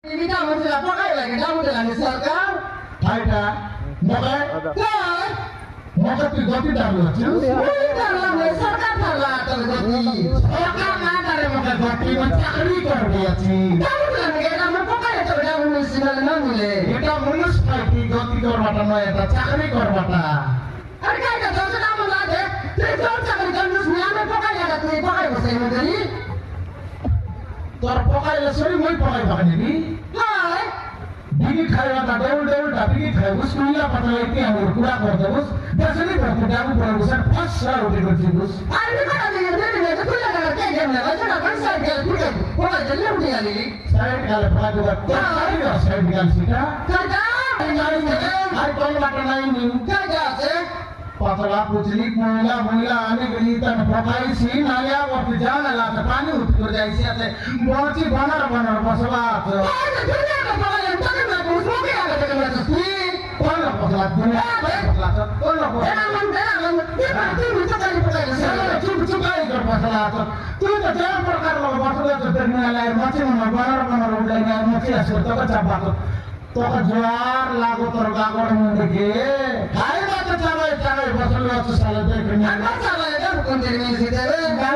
Ini kamu sudah pakai lagi, kamu dengan misalkan, ঠাইটা মগে kan? মগে তুই গতি ডাবলো Dalam misalkan salah terjadi, সরকার না করে মগে গতি চাকরি করবে আছি kamu dengan kamu pakai itu kamu misalkan namule. এটা মুনিসিপালিটি গতি করবাটা নয় এটা চাকরি করবাটা Harga itu kalau kamu lagi, terus cakap kamu semuanya pakai ada tuh pakai bahasa Indonesia. তোর পকাইলে সরি মই পকাই পাকা নিবি Hai, বিড়ি খাইবাটা দেউল দেউলটা বিড়ি খাই বুস কুইলা পাতালাইতে আমার কুড়া করতে বুস দেশনি করতে ডাবু পড়ে বুস আর ফাঁসা রুটি করতে bush hari ini kan ada yang dia itu kuliah dengan kayak gimana? Macam apa sih dia kuliah? Kuliah jadi apa dia ni? Side গালে পড়া দিবা তাই সাইড গাল সিটা Kerja, আর কোন বাটা নাই নি kerja sih. পাতলা পুচলি মহিলা মহিলা আনে গলি তন পকাইছি নালিয়া বর্তি জানালা তে পানি উঠি করে যাইছি আছে বড়ছি বানার বানার বসলা আছে Hai, kerja apa kau yang tak kenal? Mungkin ada kerja sih. কোন বসলা দুনিয়া বসলা কোন বসলা Dia berarti bisa cari pekerjaan. চুপ চুপ আই কর বসলা আছে তুই তো যা প্রকার লোক বসলা তো তেনালাই মাছি মনে বানার বানার উড়াই না মাছি আছে তো চাপা তো তোকে জোয়ার লাগো তোর গাগর মধ্যে খাই না তো চাবাই চাবাই বসলা আছে সালে দেখে Apa salah dia bukan jadi militer?